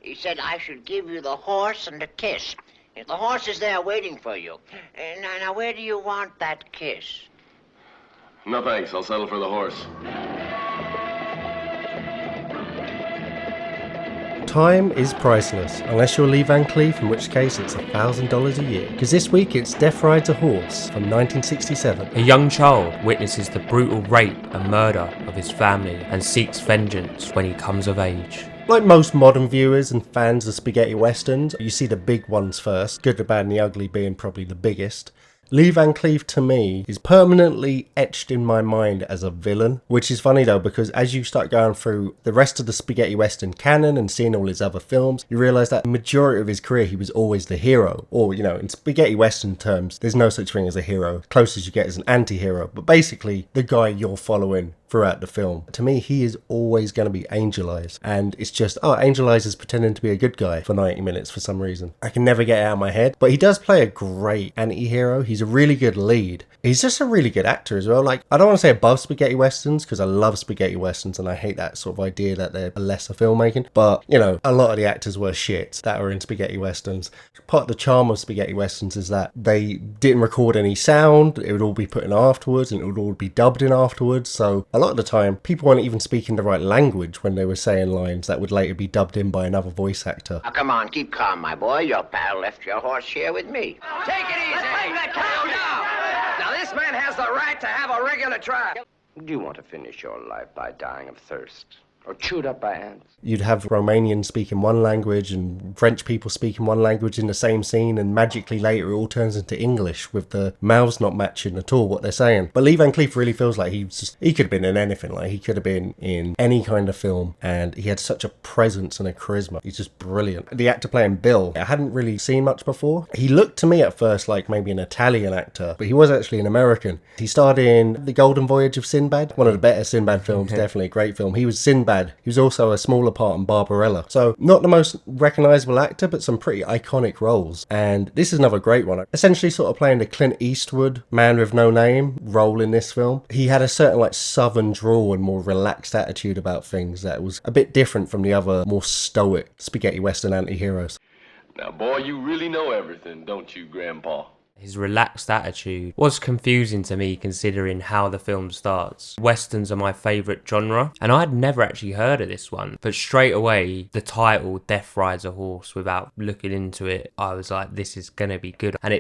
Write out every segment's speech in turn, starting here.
He said I should give you the horse and a kiss. If the horse is there waiting for you. Now, where do you want that kiss? No thanks, I'll settle for the horse. Time is priceless, unless you're Lee Van Cleef, in which case it's $1,000 a year. Because this week it's Death Rides a Horse from 1967. A young child witnesses the brutal rape and murder of his family and seeks vengeance when he comes of age. Like most modern viewers and fans of spaghetti westerns, you see the big ones first, Good, the Bad and the Ugly being probably the biggest. Lee Van Cleef, to me, is permanently etched in my mind as a villain, which is funny though, because as you start going through the rest of the spaghetti western canon and seeing all his other films, you realise that the majority of his career he was always the hero. Or, you know, in spaghetti western terms, there's no such thing as a hero. Closest you get is an anti-hero, but basically the guy you're following throughout the film. To me, he is always going to be Angel Eyes. And it's just, Angel Eyes is pretending to be a good guy for 90 minutes for some reason. I can never get it out of my head. But he does play a great anti-hero. He's a really good lead. He's just a really good actor as well. Like, I don't want to say above spaghetti westerns, because I love spaghetti westerns and I hate that sort of idea that they're a lesser filmmaking. But, you know, a lot of the actors were shit that are in spaghetti westerns. Part of the charm of spaghetti westerns is that they didn't record any sound. It would all be put in afterwards and it would all be dubbed in afterwards. So a lot of the time, people weren't even speaking the right language when they were saying lines that would later be dubbed in by another voice actor. Now, come on, keep calm, my boy. Your pal left your horse here with me. Take it easy. Bring that cow down. Now, this man has the right to have a regular trial. Do you want to finish your life by dying of thirst? Or chewed up by ants? You'd have Romanians speaking one language and French people speaking one language in the same scene, and magically later it all turns into English with the mouths not matching at all what they're saying. But Lee Van Cleef really feels like he could have been in anything. Like, he could have been in any kind of film, and he had such a presence and a charisma. He's just brilliant. The actor playing Bill, I hadn't really seen much before. He looked to me at first like maybe an Italian actor, but he was actually an American. He starred in The Golden Voyage of Sinbad, one of the better Sinbad films, definitely a great film. He was Sinbad. He was also a smaller part in Barbarella. So not the most recognisable actor, but some pretty iconic roles. And this is another great one. Essentially sort of playing the Clint Eastwood Man with No Name role in this film. He had a certain like southern drawl and more relaxed attitude about things that was a bit different from the other more stoic spaghetti western anti-heroes. Now, boy, you really know everything, don't you, Grandpa? His relaxed attitude was confusing to me considering how the film starts. Westerns are my favourite genre, and I'd never actually heard of this one. But straight away, the title, Death Rides a Horse, without looking into it, I was like, this is going to be good. And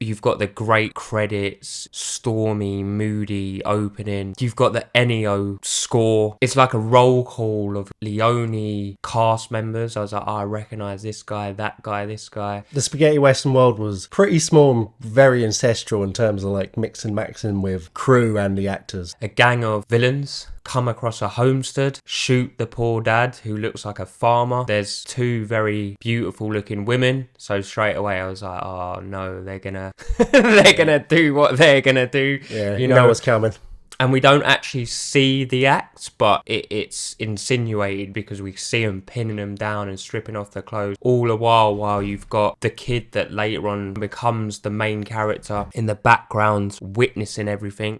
you've got the great credits, stormy, moody opening. You've got the Ennio score. It's like a roll call of Leone cast members. I was like, I recognise this guy, that guy, this guy. The spaghetti western world was pretty small, very ancestral in terms of like mix and maxing with crew and the actors. A gang of villains come across a homestead, shoot the poor dad who looks like a farmer. There's two very beautiful looking women, so straight away I was like, oh no, they're gonna they're gonna do what they're gonna do. Yeah, you know what's coming. And we don't actually see the act, but it's insinuated because we see them pinning them down and stripping off their clothes. All the while you've got the kid that later on becomes the main character in the background witnessing everything.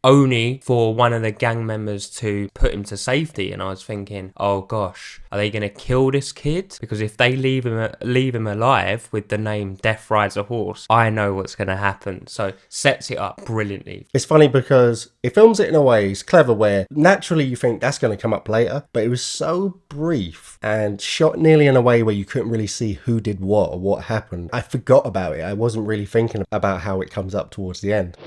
Only for one of the gang members to put him to safety, and I was thinking, oh gosh, are they going to kill this kid? Because if they leave him alive with the name Death Rides a Horse, I know what's going to happen. So sets it up brilliantly. It's funny because it films it in a way, it's clever, where naturally you think that's going to come up later, but it was so brief and shot nearly in a way where you couldn't really see who did what or what happened. I forgot about it. I wasn't really thinking about how it comes up towards the end.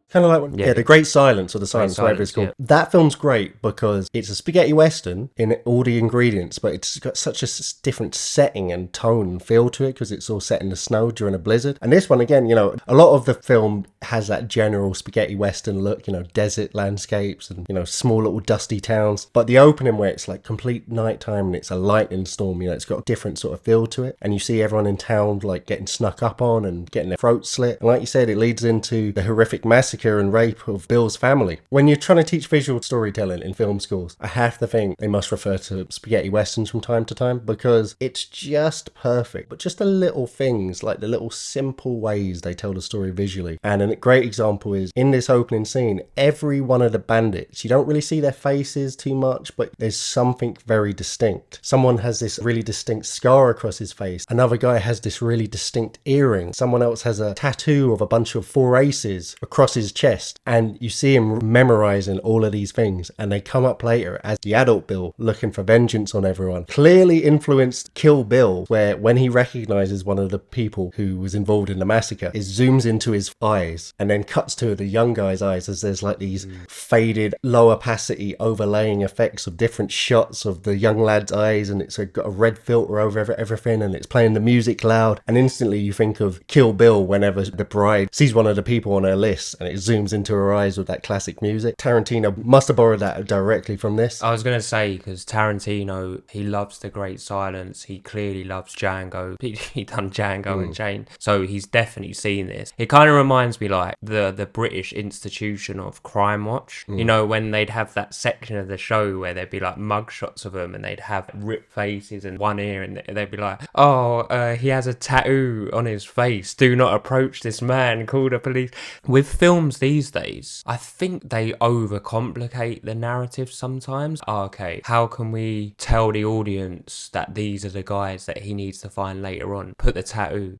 Kind of like The Great Silence, or The Silence, whatever it's called. Yeah. That film's great because it's a spaghetti western in all the ingredients, but it's got such a different setting and tone and feel to it because it's all set in the snow during a blizzard. And this one, again, you know, a lot of the film has that general spaghetti western look, you know, desert landscapes and, you know, small little dusty towns. But the opening where it's like complete nighttime and it's a lightning storm, you know, it's got a different sort of feel to it. And you see everyone in town like getting snuck up on and getting their throats slit. And like you said, it leads into the horrific massacre massacre and rape of Bill's family. When you're trying to teach visual storytelling in film schools, I have to think they must refer to spaghetti westerns from time to time, because it's just perfect. But just the little things, like the little simple ways they tell the story visually. And a great example is in this opening scene, every one of the bandits, you don't really see their faces too much, but there's something very distinct. Someone has this really distinct scar across his face. Another guy has this really distinct earring. Someone else has a tattoo of a bunch of 4 aces across his chest. And you see him memorizing all of these things, and they come up later as the adult Bill looking for vengeance on everyone. Clearly influenced Kill Bill, where when he recognizes one of the people who was involved in the massacre, it zooms into his eyes and then cuts to the young guy's eyes as there's like these faded low opacity overlaying effects of different shots of the young lad's eyes, and it's got a red filter over everything, and it's playing the music loud, and instantly you think of Kill Bill whenever the bride sees one of the people on her list and it zooms into her eyes with that classic music. Tarantino must have borrowed that directly from this. I was going to say, because Tarantino, he loves The Great Silence. He clearly loves Django. He done Django and Jane. So he's definitely seen this. It kind of reminds me like the British institution of Crime Watch. You know, when they'd have that section of the show where there'd be like mugshots of them and they'd have ripped faces and one ear, and they'd be like, oh, he has a tattoo on his face. Do not approach this man. Call the police. With films these days, I think they overcomplicate the narrative sometimes. Oh, okay, how can we tell the audience that these are the guys that he needs to find later on? Put the tattoo.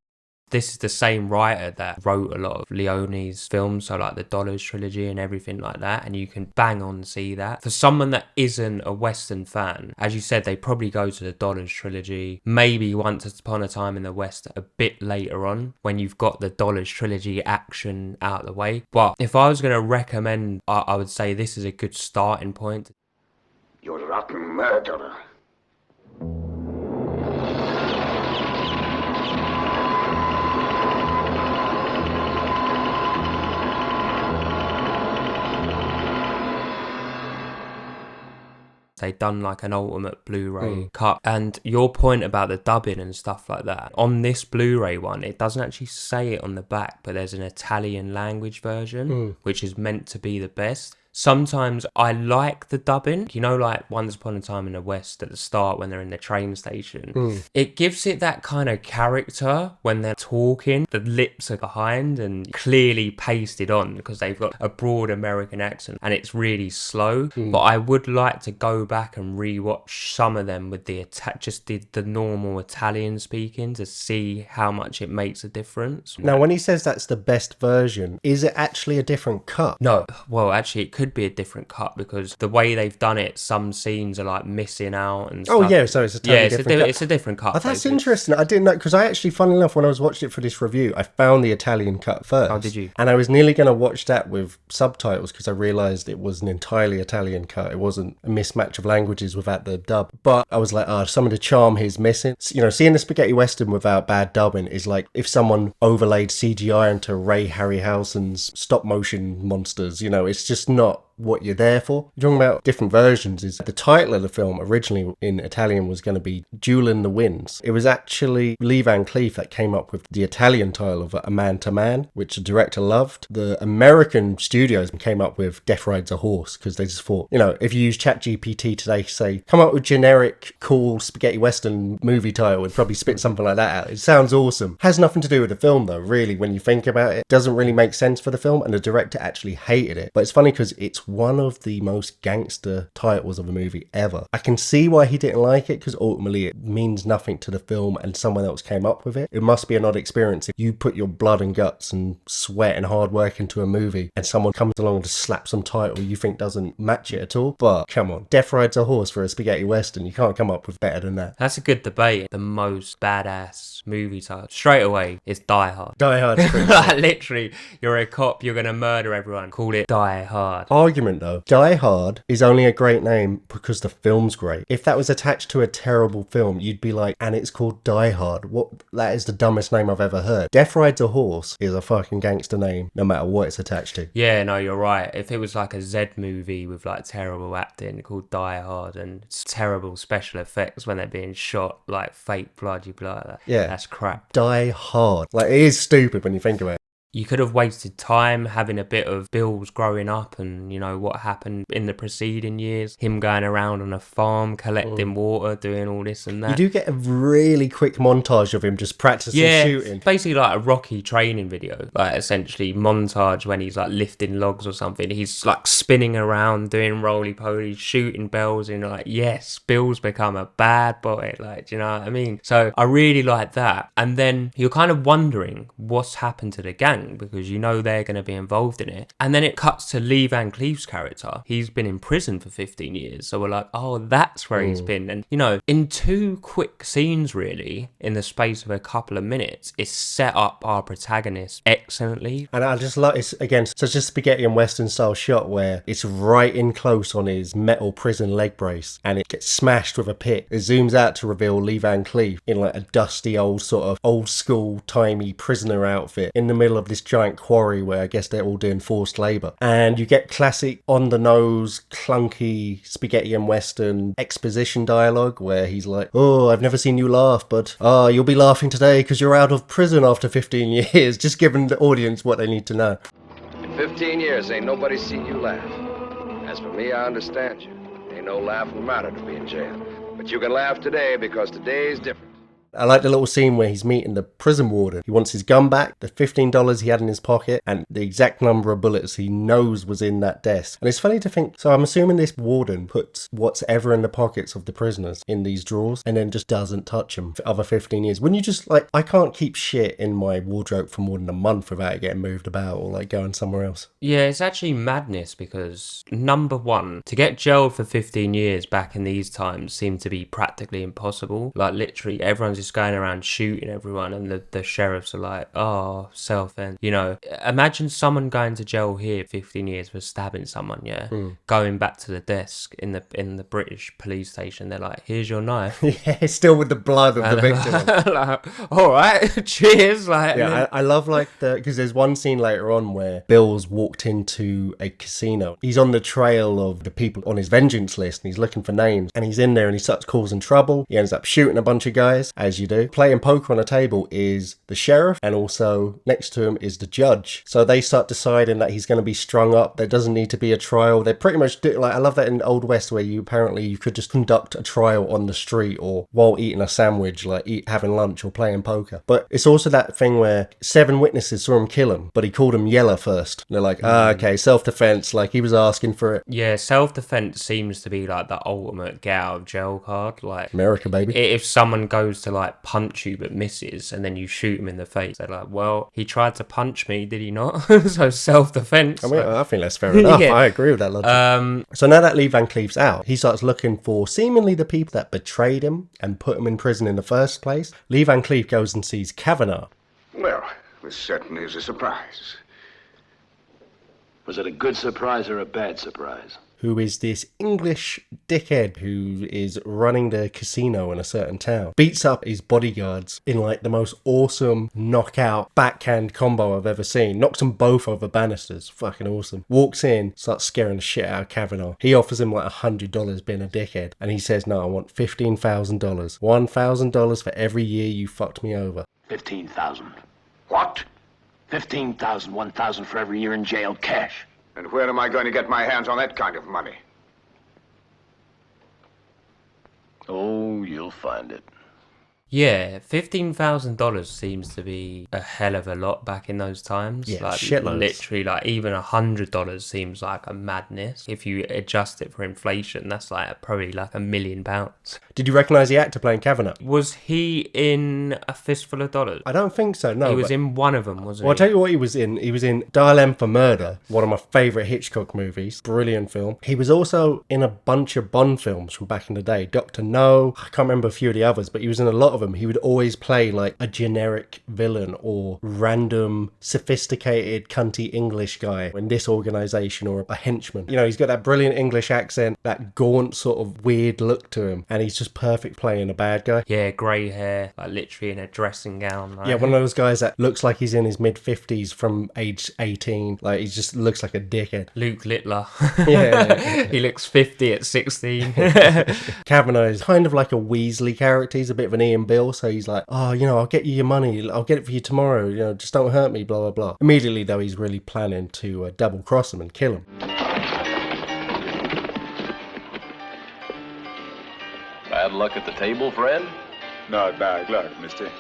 This is the same writer that wrote a lot of Leone's films, so like the Dollars trilogy and everything like that, and you can bang on see that. For someone that isn't a Western fan, as you said, they probably go to the Dollars trilogy, maybe Once Upon a Time in the West a bit later on, when you've got the Dollars trilogy action out of the way. But if I was going to recommend, I would say this is a good starting point. You rotten murderer. They done like an ultimate Blu-ray cut. And your point about the dubbing and stuff like that, on this Blu-ray one, it doesn't actually say it on the back, but there's an Italian language version, which is meant to be the best. Sometimes I like the dubbing, you know, like Once Upon a Time in the West at the start when they're in the train station. It gives it that kind of character when they're talking. The lips are behind and clearly pasted on because they've got a broad American accent and it's really slow. But I would like to go back and rewatch some of them with the the normal Italian speaking to see how much it makes a difference. Now, when he says that's the best version, is it actually a different cut? No, well, actually, it could be a different cut because the way they've done it, some scenes are like missing out and stuff. Oh yeah, so it's a totally different cut. It's a different cut. Oh, that's interesting. I didn't know, because I actually, funnily enough, when I was watching it for this review, I found the Italian cut first. Oh, did you? And I was nearly going to watch that with subtitles because I realised it was an entirely Italian cut. It wasn't a mismatch of languages without the dub. But I was like, some of the charm here's missing. You know, seeing the spaghetti western without bad dubbing is like if someone overlaid CGI into Ray Harryhausen's stop motion monsters. You know, it's just not what you're there for. You're talking about different versions. Is the title of the film originally in Italian was going to be Dueling the Winds. It was actually Lee Van Cleef that came up with the Italian title of A Man to Man, which the director loved. The American studios came up with Death Rides a Horse because they just thought, you know, if you use ChatGPT today, say, come up with generic, cool spaghetti western movie title, it'd probably spit something like that out. It sounds awesome. Has nothing to do with the film though, really, when you think about it. Doesn't really make sense for the film, and the director actually hated it. But it's funny because it's one of the most gangster titles of a movie ever. I can see why he didn't like it, because ultimately it means nothing to the film and someone else came up with it. It must be an odd experience if you put your blood and guts and sweat and hard work into a movie and someone comes along and just slaps some title you think doesn't match it at all. But come on, Death Rides a Horse for a spaghetti western, you can't come up with better than that. That's a good debate. The most badass movie title straight away is Die Hard. Die Hard. Like, literally, you're a cop, you're gonna murder everyone, call it Die Hard. Argument though, Die Hard is only a great name because the film's great. If that was attached to a terrible film, you'd be like, and it's called Die Hard. What? That is the dumbest name I've ever heard. Death Rides a Horse is a fucking gangster name, no matter what it's attached to. Yeah, no, you're right. If it was like a Z movie with like terrible acting called Die Hard and terrible special effects when they're being shot, like fake blood, you'd be like, yeah, that's crap. Die Hard. Like, it is stupid when you think about it. You could have wasted time having a bit of Bill's growing up and, you know, what happened in the preceding years. Him going around on a farm, collecting water, doing all this and that. You do get a really quick montage of him just practicing shooting. Basically like a Rocky training video. Like essentially montage when he's like lifting logs or something. He's like spinning around, doing roly-poly, shooting bells, and you're like, yes, Bill's become a bad boy. Like, do you know what I mean? So I really like that. And then you're kind of wondering what's happened to the gang, because you know they're going to be involved in it. And then it cuts to Lee Van Cleef's character. He's been in prison for 15 years. So we're like, oh, that's where he's been. And, you know, in 2 quick scenes, really, in the space of a couple of minutes, it's set up our protagonist excellently. And I just love it's again such a spaghetti and western style shot where it's right in close on his metal prison leg brace and it gets smashed with a pick. It zooms out to reveal Lee Van Cleef in like a dusty old sort of old school timey prisoner outfit in the middle of this giant quarry where I guess they're all doing forced labour. And you get classic on the nose clunky spaghetti and western exposition dialogue where he's like, oh, I've never seen you laugh, but you'll be laughing today because you're out of prison after 15 years, just giving the audience what they need to know. In 15 years, ain't nobody seen you laugh. As for me, I understand you. Ain't no laughing matter to be in jail. But you can laugh today because today's different. I like the little scene where he's meeting the prison warden. He wants his gun back, the $15 he had in his pocket, and the exact number of bullets he knows was in that desk. And it's funny to think, so I'm assuming this warden puts what's ever in the pockets of the prisoners in these drawers and then just doesn't touch them for other 15 years. Wouldn't you just, like, I can't keep shit in my wardrobe for more than a month without it getting moved about or, like, going somewhere else. Yeah, it's actually madness because, number one, to get jailed for 15 years back in these times seemed to be practically impossible. Like, literally, everyone's just going around shooting everyone and the sheriffs are like, oh, self-end. You know, imagine someone going to jail here 15 years for stabbing someone, going back to the desk in the British police station. They're like, here's your knife. Yeah, still with the blood of the victim. Like, all right, cheers. Like, yeah, I love like because there's one scene later on where Bill's walked into a casino. He's on the trail of the people on his vengeance list and he's looking for names and he's in there and he starts causing trouble. He ends up shooting a bunch of guys, as you do. Playing poker on a table is the sheriff and also next to him is the judge. So they start deciding that he's going to be strung up. There doesn't need to be a trial. They pretty much do, like, I love that in Old West where you could just conduct a trial on the street or while eating a sandwich, like having lunch or playing poker. But it's also that thing where 7 witnesses saw him kill him, but he called him Yeller first. And they're like, okay, self-defense, like he was asking for it. Yeah, self-defense seems to be like the ultimate get out of jail card. Like America, baby. If someone goes to like punch you but misses and then you shoot him in the face, they're like, well, he tried to punch me, did he not? So self-defense. I mean, I think that's fair enough. Yeah. I agree with that logic. So now that Lee Van Cleef's out, he starts looking for seemingly the people that betrayed him and put him in prison in the first place. Lee Van Cleef goes and sees Kavanaugh. Well, this certainly is a surprise. Was it a good surprise or a bad surprise? Who is this English dickhead who is running the casino in a certain town. Beats up his bodyguards in like the most awesome knockout backhand combo I've ever seen. Knocks them both over banisters. Fucking awesome. Walks in, starts scaring the shit out of Kavanaugh. He offers him like $100 being a dickhead. And he says, no, I want $15,000. $1,000 for every year you fucked me over. 15,000. What? 15,000, 1,000 for every year in jail, cash. And where am I going to get my hands on that kind of money? Oh, you'll find it. Yeah, $15,000 seems to be a hell of a lot back in those times. Yeah, like, shitloads. Literally, like, even $100 seems like a madness. If you adjust it for inflation, that's like probably like £1 million. Did you recognise the actor playing Kavanaugh? Was he in A Fistful of Dollars? I don't think so, no. He was in one of them, wasn't Well, I'll he? tell you what he was in. He was in Dial M for Murder, one of my favourite Hitchcock movies. Brilliant film. He was also in a bunch of Bond films from back in the day. Dr. No, I can't remember a few of the others, but he was in a lot of them. He would always play like a generic villain or random, sophisticated, cunty English guy in this organisation or a henchman. You know, he's got that brilliant English accent, that gaunt sort of weird look to him, and he's just perfect playing a bad guy. Yeah, grey hair, like literally in a dressing gown. Like. Yeah, one of those guys that looks like he's in his mid-50s from age 18. Like, he just looks like a dickhead. Luke Littler. Yeah. He looks 50 at 16. Kavanaugh is kind of like a Weasley character. He's a bit of an Ian Bill. So he's like, oh, I'll get you your money. I'll get it for you tomorrow. Just don't hurt me, blah, blah, blah. Immediately, though, he's really planning to double cross him and kill him. Bad luck at the table, friend? Not bad luck, mister.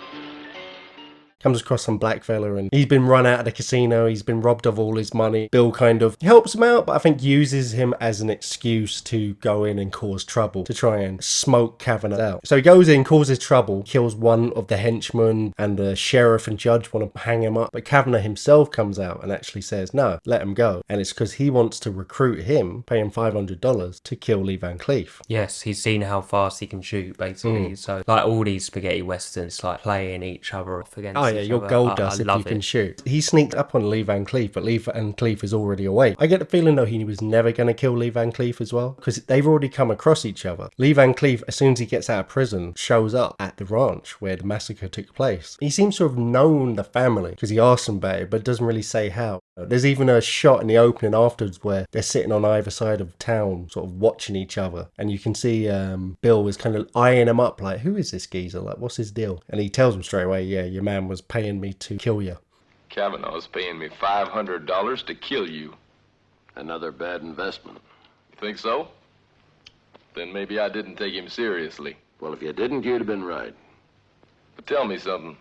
Comes across some black fella and he's been run out of the casino, he's been robbed of all his money. Bill kind of helps him out, but I think uses him as an excuse to go in and cause trouble, to try and smoke Kavanagh out. So he goes in, causes trouble, kills one of the henchmen, and the sheriff and judge want to hang him up. But Kavanagh himself comes out and actually says, no, let him go. And it's because he wants to recruit him, pay him $500 to kill Lee Van Cleef. Yes, he's seen how fast he can shoot, basically. So, like all these spaghetti westerns, like playing each other off against you're gold dust if you can shoot. He sneaked up on Lee Van Cleef, but Lee Van Cleef is already awake. I get the feeling though he was never going to kill Lee Van Cleef as well, because they've already come across each other. Lee Van Cleef, as soon as he gets out of prison, shows up at the ranch where the massacre took place. He seems to have known the family because he asked them about it, but doesn't really say how. There's even a shot in the opening afterwards where they're sitting on either side of town, sort of watching each other, and you can see Bill is kind of eyeing him up, like, who is this geezer? Like, what's his deal? And he tells him straight away, yeah, your man was paying me to kill you. Kavanaugh's paying me $500 to kill you. Another bad investment. You think so? Then maybe I didn't take him seriously. Well, if you didn't, you'd have been right. But tell me something.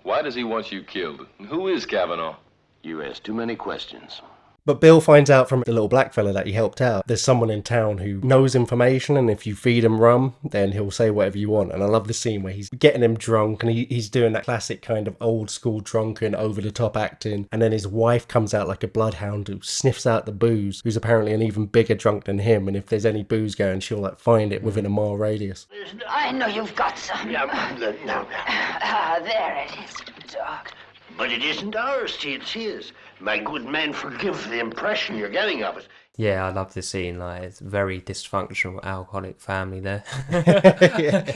Why does he want you killed? And who is Kavanaugh? You ask too many questions. But Bill finds out from the little black fella that he helped out, there's someone in town who knows information, and if you feed him rum, then he'll say whatever you want. And I love the scene where he's getting him drunk, and he's doing that classic kind of old school drunken, over-the-top acting. And then his wife comes out like a bloodhound who sniffs out the booze, who's apparently an even bigger drunk than him. And if there's any booze going, she'll like find it within a mile radius. I know you've got some. No. There it is, dog. But it isn't ours, it's his. My good man, forgive the impression you're getting of it. Yeah, I love the scene. Like, it's a very dysfunctional alcoholic family there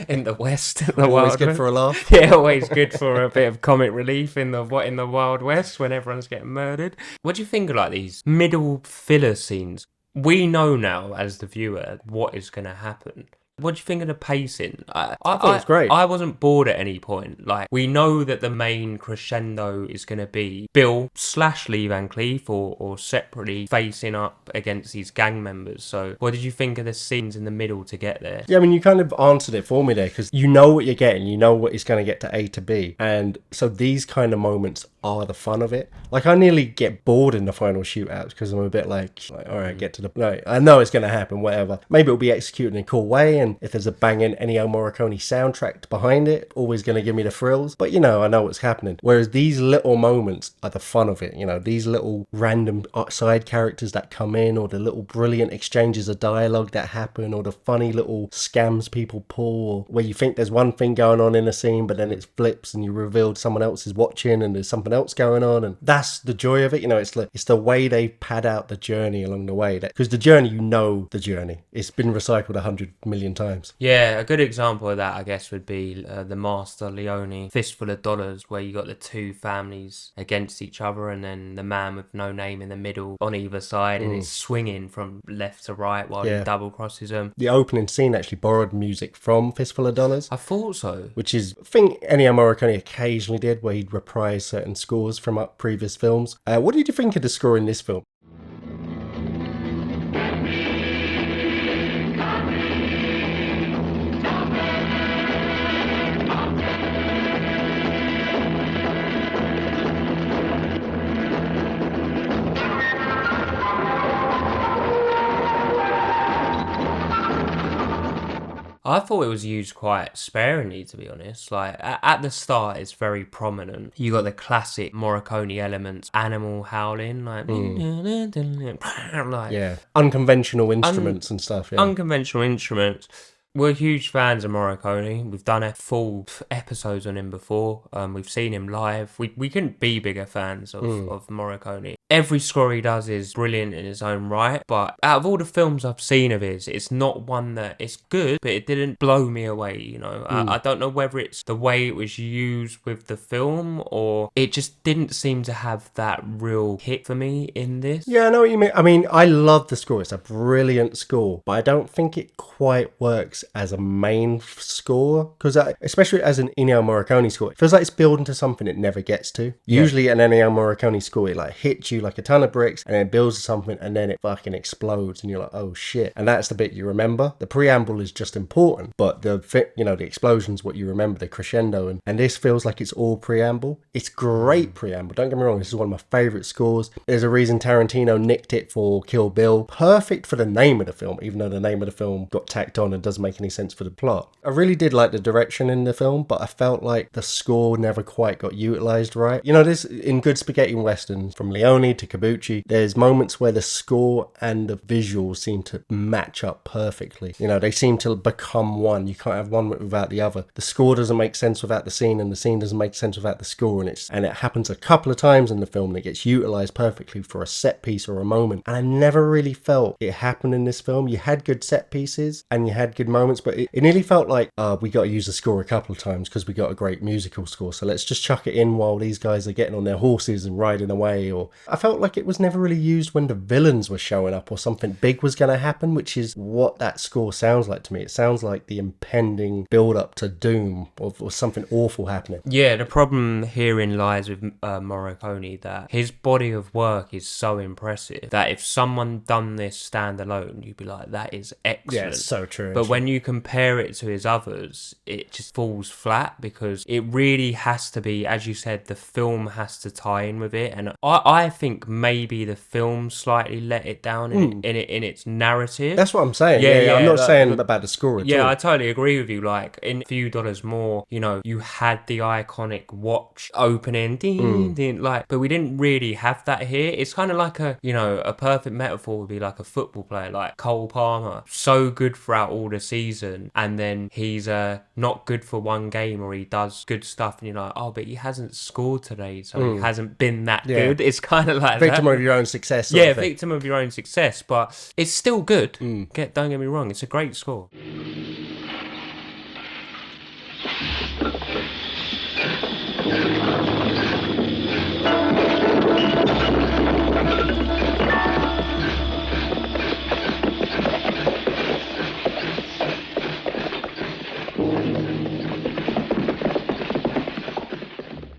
in the West. In the Always Wild good West. for a laugh. Yeah, always good for a bit of comic relief in the Wild West when everyone's getting murdered. What do you think of like these middle filler scenes? We know now as the viewer what is going to happen. What do you think of the pacing? I thought it was great. I wasn't bored at any point. Like, we know that the main crescendo is going to be Bill / Lee Van Cleef or separately facing up against these gang members. So what did you think of the scenes in the middle to get there? Yeah, I mean, you kind of answered it for me there, because you know what you're getting. You know what it's going to get to A to B. And so these kind of moments are the fun of it. Like, I nearly get bored in the final shootouts because I'm a bit like all right, get to the... Like, I know it's going to happen, whatever. Maybe it'll be executed in a cool way, and if there's a banging Ennio Morricone soundtrack behind it, always going to give me the thrills. But, I know what's happening. Whereas these little moments are the fun of it. These little random side characters that come in, or the little brilliant exchanges of dialogue that happen, or the funny little scams people pull, or where you think there's one thing going on in a scene, but then it flips and you revealed someone else is watching and there's something else going on. And that's the joy of it. It's the way they pad out the journey along the way. Because the journey, the journey. It's been recycled 100 million times. Yeah, a good example of that, I guess, would be the Master Leone Fistful of Dollars, where you got the two families against each other, and then the man with no name in the middle on either side, and it's swinging from left to right while he double crosses them. The opening scene actually borrowed music from Fistful of Dollars. I thought so. Which is a thing Ennio Morricone occasionally did, where he'd reprise certain scores from previous films. What did you think of the score in this film? I thought it was used quite sparingly, to be honest. Like, at the start, it's very prominent. You got the classic Morricone elements, animal howling, like yeah, unconventional instruments and stuff. Yeah. Unconventional instruments. We're huge fans of Morricone. We've done a full episodes on him before. We've seen him live. We couldn't be bigger fans of Morricone. every score he does is brilliant in his own right, but out of all the films I've seen of his, it's not one that it's good, but it didn't blow me away, you know. I don't know whether it's the way it was used with the film, or it just didn't seem to have that real hit for me in this. Yeah, I know what you mean. I mean, I love the score. It's a brilliant score, but I don't think it quite works as a main score, because especially as an Ennio Morricone score, it feels like it's building to something it never gets to. Usually an Ennio Morricone score, it like hits you like a ton of bricks, and then it builds to something, and then it fucking explodes, and you're like, oh shit. And that's the bit you remember. The preamble is just important, but the explosion's what you remember, the crescendo, and this feels like it's all preamble. It's great preamble, don't get me wrong, this is one of my favourite scores. There's a reason Tarantino nicked it for Kill Bill. Perfect for the name of the film, even though the name of the film got tacked on and doesn't make any sense for the plot. I really did like the direction in the film, but I felt like the score never quite got utilised right. You know, this in good spaghetti westerns, from Leone to Kabuki, there's moments where the score and the visuals seem to match up perfectly. You know, they seem to become one. You can't have one without the other. The score doesn't make sense without the scene, and the scene doesn't make sense without the score, and it happens a couple of times in the film, and it gets utilised perfectly for a set piece or a moment. And I never really felt it happened in this film. You had good set pieces and you had good moments, but it nearly felt like we got to use the score a couple of times because we got a great musical score, so let's just chuck it in while these guys are getting on their horses and riding away. Or I felt like it was never really used when the villains were showing up or something big was going to happen, which is what that score sounds like to me. It sounds like the impending build up to doom or something awful happening. Yeah, the problem herein lies with Morricone, that his body of work is so impressive that if someone done this standalone, you'd be like, that is excellent. Yeah, it's so true. But when you compare it to his others, it just falls flat, because it really has to be, as you said, the film has to tie in with it. And I think maybe the film slightly let it down in its narrative. That's what I'm saying. Yeah, I'm not saying about the score at all. Yeah, I totally agree with you. Like, in A Few Dollars More, you know, you had the iconic watch opening, ding, ding, like, but we didn't really have that here. It's kind of like a perfect metaphor would be like a football player, like Cole Palmer, so good throughout all the season, and then he's not good for one game, or he does good stuff, and you're like, oh, but he hasn't scored today, so he hasn't been that good. It's kind of like victim of your own success. Yeah, victim of your own success, but it's still good. Don't get me wrong, it's a great score.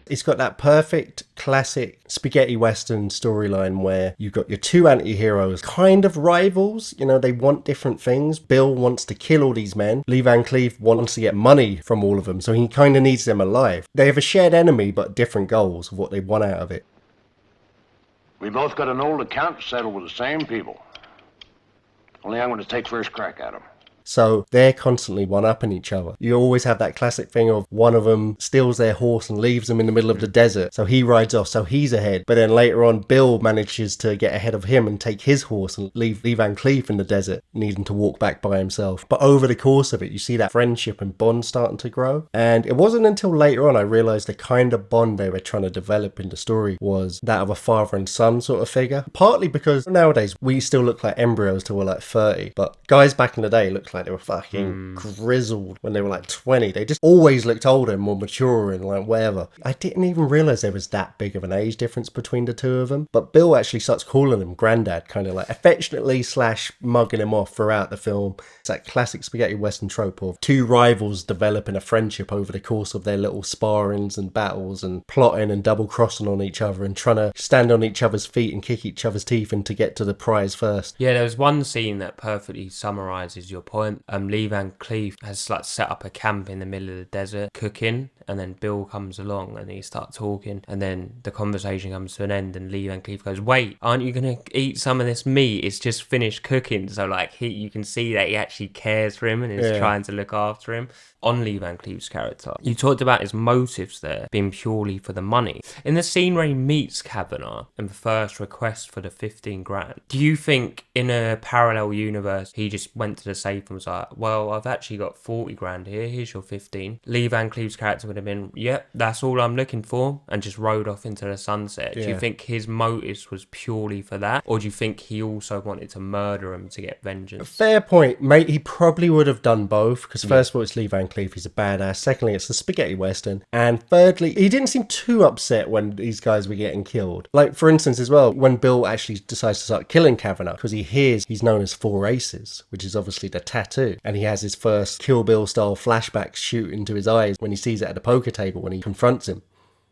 It's got that perfect classic spaghetti western storyline where you've got your two anti-heroes, kind of rivals. You know, they want different things. Bill wants to kill all these men. Lee Van Cleef wants to get money from all of them, so he kind of needs them alive. They have a shared enemy, but different goals of what they want out of it. We both got an old account to settle with the same people. Only I'm going to take first crack at them. So they're constantly one-upping each other. You always have that classic thing of one of them steals their horse and leaves them in the middle of the desert. So he rides off, so he's ahead. But then later on, Bill manages to get ahead of him and take his horse and leave Lee Van Cleef in the desert, needing to walk back by himself. But over the course of it, you see that friendship and bond starting to grow. And it wasn't until later on I realised the kind of bond they were trying to develop in the story was that of a father and son sort of figure. Partly because nowadays we still look like embryos till we're like 30. But guys back in the day looked like they were fucking grizzled when they were like 20. They just always looked older and more mature and like whatever. I didn't even realise there was that big of an age difference between the two of them. But Bill actually starts calling him Grandad, kind of like affectionately / mugging him off throughout the film. It's that classic spaghetti western trope of two rivals developing a friendship over the course of their little sparrings and battles and plotting and double crossing on each other and trying to stand on each other's feet and kick each other's teeth in to get to the prize first. Yeah, there was one scene that perfectly summarises your point. Lee Van Cleef has like set up a camp in the middle of the desert cooking, and then Bill comes along and he starts talking, and then the conversation comes to an end and Lee Van Cleef goes, wait, aren't you gonna eat some of this meat? It's just finished cooking. So like you can see that he actually cares for him and is trying to look after him. On Lee Van Cleef's character, you talked about his motives there being purely for the money. In the scene where he meets Kavanagh and the first request for the 15 grand, do you think in a parallel universe he just went to the safe and was like, well, I've actually got 40 grand here, here's your 15. Lee Van Cleef's character would have been, yep, that's all I'm looking for, and just rode off into the sunset. Do you think his motives was purely for that, or do you think he also wanted to murder him to get vengeance? Fair point, mate. He probably would have done both, because first of all, it's Lee Van Cleef, he's a badass. Secondly, it's the spaghetti western. And thirdly, he didn't seem too upset when these guys were getting killed. Like, for instance, as well, when Bill actually decides to start killing Kavanagh, because he hears he's known as Four Aces, which is obviously the tattoo. And he has his first Kill Bill style flashback shoot into his eyes when he sees it at the poker table when he confronts him.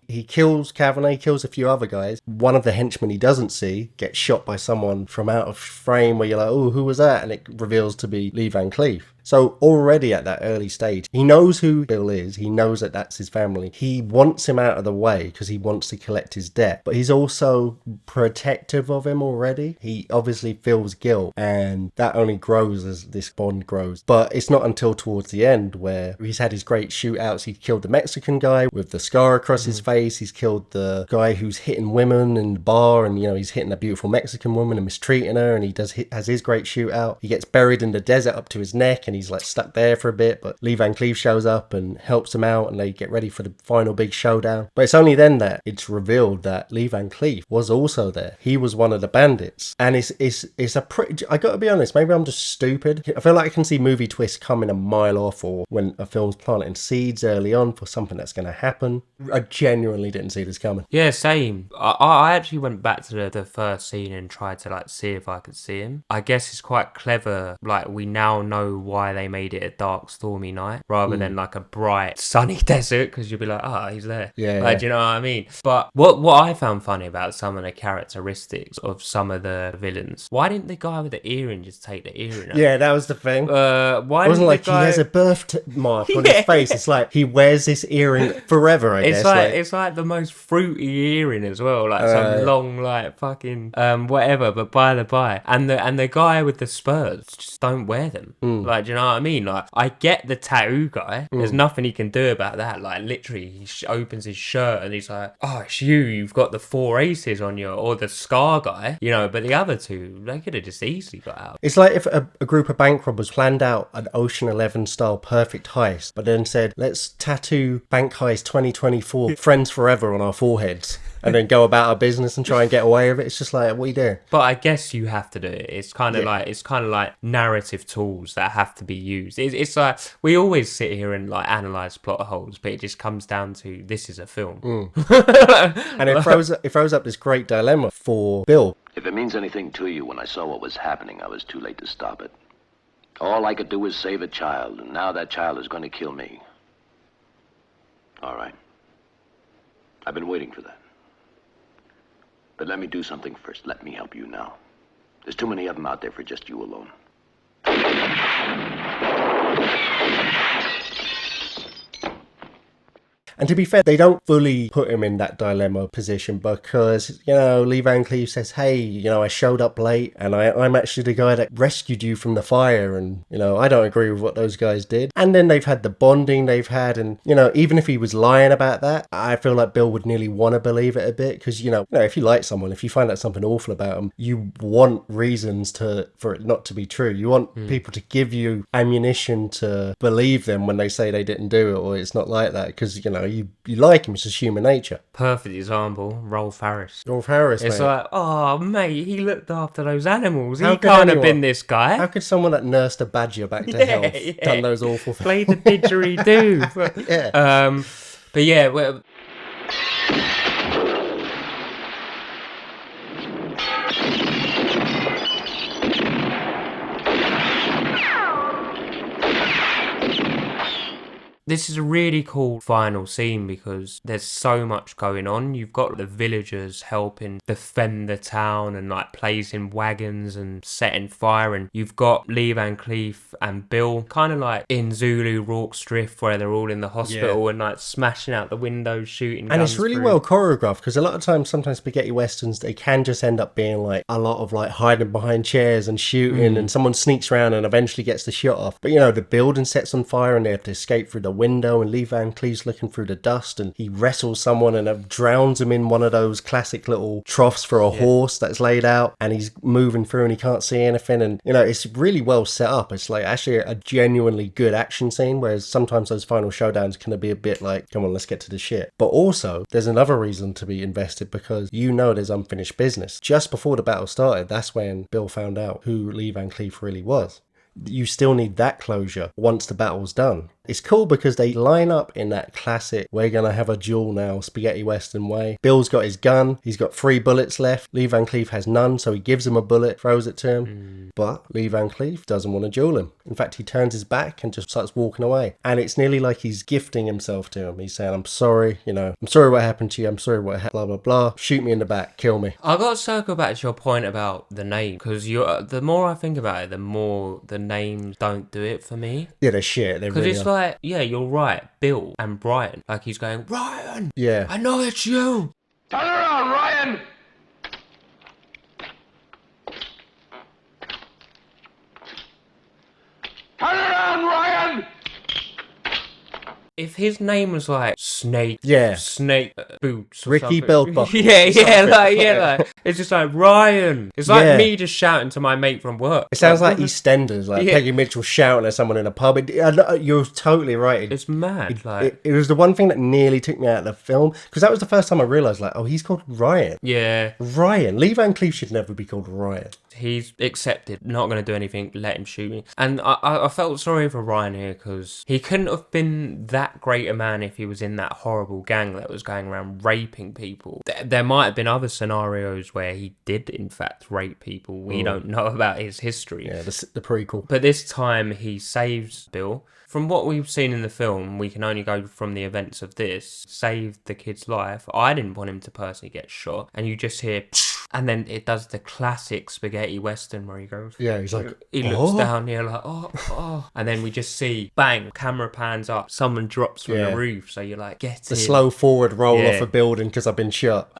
He kills Kavanagh, he kills a few other guys. One of the henchmen he doesn't see gets shot by someone from out of frame where you're like, oh, who was that? And it reveals to be Lee Van Cleef. So already at that early stage, he knows who Bill is. He knows that that's his family. He wants him out of the way because he wants to collect his debt. But he's also protective of him already. He obviously feels guilt, and that only grows as this bond grows. But it's not until towards the end where he's had his great shootouts. He killed the Mexican guy with the scar across his face. He's killed the guy who's hitting women in the bar, and, you know, he's hitting a beautiful Mexican woman and mistreating her, and he has his great shootout. He gets buried in the desert up to his neck, and he's like stuck there for a bit, but Lee Van Cleef shows up and helps him out, and they get ready for the final big showdown. But it's only then that it's revealed that Lee Van Cleef was also there. He was one of the bandits, and it's a pretty, I gotta be honest, maybe I'm just stupid. I feel like I can see movie twists coming a mile off, or when a film's planting seeds early on for something that's going to happen. I genuinely didn't see this coming. Yeah, same. I actually went back to the first scene and tried to like see if I could see him. I guess it's quite clever, like we now know why they made it a dark, stormy night rather than like a bright, sunny desert, because you'll be like, he's there. Yeah, like, do you know what I mean? But what I found funny about some of the characteristics of some of the villains, why didn't the guy with the earring just take the earring out? Yeah, that was the thing. Why it wasn't like he has a birthmark on his face. It's like he wears this earring forever, I guess. It's like the most fruity earring as well, like some long, like fucking whatever. But by the by, and the guy with the spurs just don't wear them. Like, do you know what I mean? Like, I get the tattoo guy. There's nothing he can do about that. Like, literally, he opens his shirt and he's like, "Oh, it's you. You've got the Four Aces on you," or the Scar guy, you know. But the other two, they could have just easily got out. It's like if a group of bank robbers planned out an Ocean 11 style perfect heist, but then said, "Let's tattoo Bank Heist 2024 Friends Forever on our foreheads," and then go about our business and try and get away with it. It's just like, what are you doing? But I guess you have to do it. It's kind of like narrative tools that have to be used. It's like we always sit here and like analyze plot holes, but it just comes down to this is a film. And it throws up this great dilemma for Bill. If it means anything to you, when I saw what was happening, I was too late to stop it. All I could do was save a child, and now that child is going to kill me. All right. I've been waiting for that. But let me do something first. Let me help you now. There's too many of them out there for just you alone. And to be fair, they don't fully put him in that dilemma position because, you know, Lee Van Cleef says, hey, you know, I showed up late and I'm actually the guy that rescued you from the fire. And, you know, I don't agree with what those guys did. And then they've had the bonding they've had. And, you know, even if he was lying about that, I feel like Bill would nearly want to believe it a bit because, you know, if you like someone, if you find out something awful about them, you want reasons for it not to be true. You want people to give you ammunition to believe them when they say they didn't do it or it's not like that because, you know, you like him, it's just human nature. Perfect example, Rolf Harris. It's mate. Like, oh mate, he looked after those animals. He can't have been this guy. How could someone that nursed a badger back to health done those awful things? Played the didgeridoo. Yeah. But yeah, well, this is a really cool final scene because there's so much going on. You've got the villagers helping defend the town and like placing wagons and setting fire, and you've got Lee Van Cleef and Bill kind of like in Zulu Rorke's Drift where they're all in the hospital and like smashing out the windows, shooting guns. And it's really through. well choreographed because a lot of times, sometimes spaghetti westerns, they can just end up being like a lot of like hiding behind chairs and shooting and someone sneaks around and eventually gets the shot off. But you know, the building sets on fire and they have to escape through the window and Lee Van Cleef's looking through the dust and he wrestles someone and drowns him in one of those classic little troughs for a horse that's laid out, and he's moving through and he can't see anything. And, you know, it's really well set up. It's like actually a genuinely good action scene, whereas sometimes those final showdowns can be a bit like, come on, let's get to the shit. But also, there's another reason to be invested, because you know there's unfinished business. Just before the battle started, that's when Bill found out who Lee Van Cleef really was. You still need that closure once the battle's done. It's cool because they line up in that classic, we're going to have a duel now, spaghetti western way. Bill's got his gun, he's got 3 bullets left. Lee Van Cleef has none, so he gives him a bullet, throws it to him. But Lee Van Cleef doesn't want to duel him. In fact, he turns his back and just starts walking away. And it's nearly like he's gifting himself to him. He's saying, I'm sorry, you know, I'm sorry what happened to you, I'm sorry what happened, blah, blah, blah. Shoot me in the back, kill me. I got to circle back to your point about the name, because the more I think about it, the more the names don't do it for me. Yeah, they're shit. Because it's like, yeah, you're right, Bill and Brian. Like he's going, Ryan! Yeah. I know it's you! Turn around, Ryan! Turn around, Ryan! If his name was like Snake, Snake Boots, or Ricky something. Beltbuckle. like it's just like Ryan. It's like me just shouting to my mate from work. It sounds like EastEnders, like Peggy Mitchell shouting at someone in a pub. You're totally right. It's mad. It was the one thing that nearly took me out of the film, because that was the first time I realised, like, oh, he's called Ryan. Yeah. Ryan. Lee Van Cleef should never be called Ryan. He's accepted, not going to do anything, let him shoot me. And I felt sorry for Ryan here, because he couldn't have been that great a man if he was in that horrible gang that was going around raping people. There might have been other scenarios where he did, in fact, rape people. We don't know about his history. Yeah, the prequel. But this time he saves Bill. From what we've seen in the film, we can only go from the events of this. Saved the kid's life. I didn't want him to personally get shot. And you just hear... And then it does the classic spaghetti western where he goes... Yeah, he's like... He looks down here like, oh. And then we just see, bang, camera pans up. Someone drops from the roof. So you're like, get the in. slow forward roll off a building because I've been shot.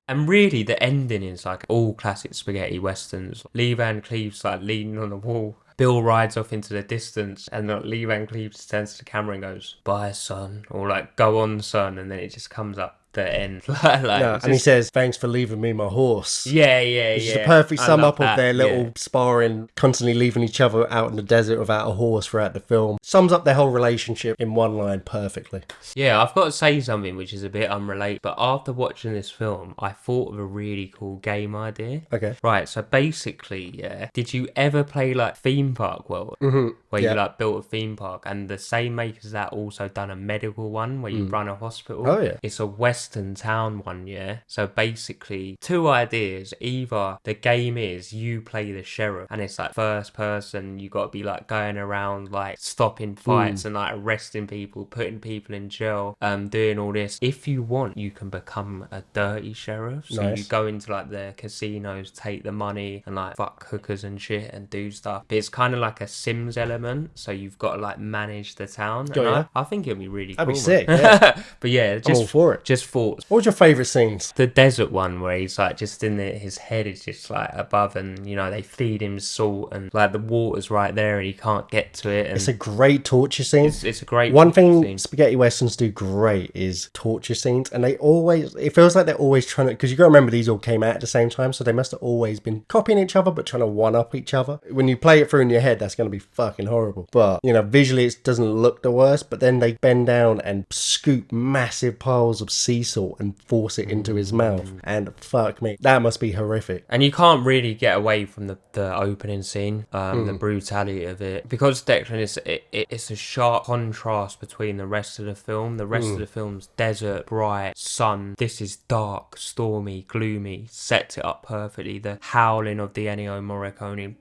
And really, the ending is like all classic spaghetti westerns. Lee Van Cleef's like leaning on the wall. Bill rides off into the distance, and Lee Van Cleef just turns to the camera and goes, "Bye, son," or like, "Go on, son," and then it just comes up the end. And he says, "Thanks for leaving me my horse." Yeah. Which is a perfect sum up of their little sparring, constantly leaving each other out in the desert without a horse throughout the film. Sums up their whole relationship in one line perfectly. Yeah, I've got to say something which is a bit unrelated, but after watching this film, I thought of a really cool game idea. Okay. Right, so basically, did you ever play like Theme Park World? Mm-hmm. Where you like built a theme park, and the same makers that also done a medical one where you run a hospital. Oh yeah. It's a Western town one, So basically, 2 ideas. Either the game is you play the sheriff, and it's like first person, you got to be like going around like stopping fights and like arresting people, putting people in jail, doing all this. If you want, you can become a dirty sheriff. So you go into like the casinos, take the money, and like fuck hookers and shit and do stuff. But it's kind of like a Sims element, so you've got to like manage the town. I think it'd be really cool. That'd be sick. Yeah. But yeah, I'm all for it. Just thoughts. What was your favourite scenes? The desert one where he's like just in his head is just like above, and you know they feed him salt, and like the water's right there and he can't get to it. And it's a great torture scene. It's a great one thing scene. Spaghetti westerns do great is torture scenes, and it feels like they're always trying to, because you got to remember these all came out at the same time, so they must have always been copying each other but trying to one up each other. When you play it through in your head, that's going to be fucking horrible. But you know, visually it doesn't look the worst, but then they bend down and scoop massive piles of sea salt and force it into his mouth, and fuck me, that must be horrific. And you can't really get away from the opening scene, the brutality of it, because Declan, it's a sharp contrast between the rest of the film. The rest of the film's desert, bright, sun. This is dark, stormy, gloomy, sets it up perfectly. The howling of the Ennio Morricone,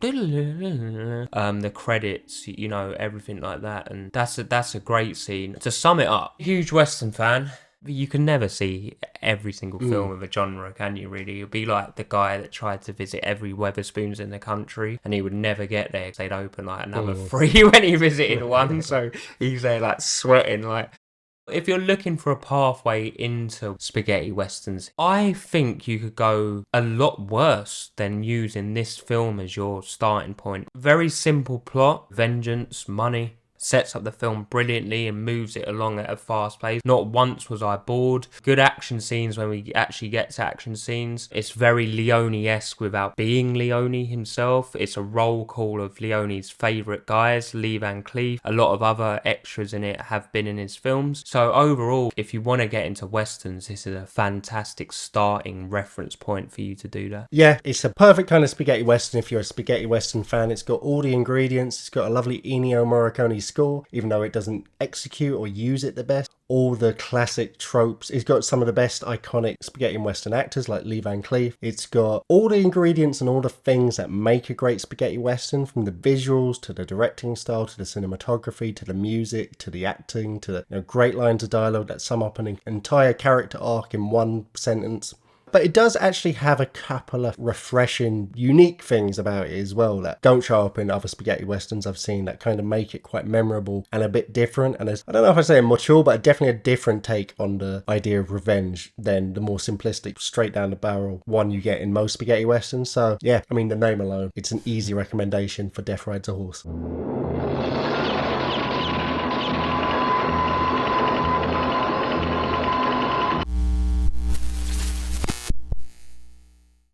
the credits, you know, everything like that, and that's a great scene. To sum it up, huge Western fan. You can never see every single film of a genre, can you, really? You'll be like the guy that tried to visit every Wetherspoons in the country, and he would never get there because they'd open like another 3 when he visited one, so he's there like sweating like... If you're looking for a pathway into spaghetti westerns, I think you could go a lot worse than using this film as your starting point. Very simple plot, vengeance, money. Sets up the film brilliantly and moves it along at a fast pace. Not once was I bored. Good action scenes when we actually get to action scenes. It's very Leone-esque without being Leone himself. It's a roll call of Leone's favourite guys, Lee Van Cleef. A lot of other extras in it have been in his films. So overall, if you want to get into westerns, this is a fantastic starting reference point for you to do that. Yeah, it's a perfect kind of spaghetti western if you're a spaghetti western fan. It's got all the ingredients. It's got a lovely Ennio Morricone score, even though it doesn't execute or use it the best. All the classic tropes. It's got some of the best iconic spaghetti and western actors like Lee Van Cleef. It's got all the ingredients and all the things that make a great spaghetti western, from the visuals to the directing style to the cinematography to the music to the acting to the great lines of dialogue that sum up an entire character arc in one sentence. But it does actually have a couple of refreshing, unique things about it as well that don't show up in other spaghetti westerns I've seen that kind of make it quite memorable and a bit different. And I don't know if I say mature, but definitely a different take on the idea of revenge than the more simplistic, straight down the barrel one you get in most spaghetti westerns. So yeah, I mean, the name alone, it's an easy recommendation for Death Rides a Horse.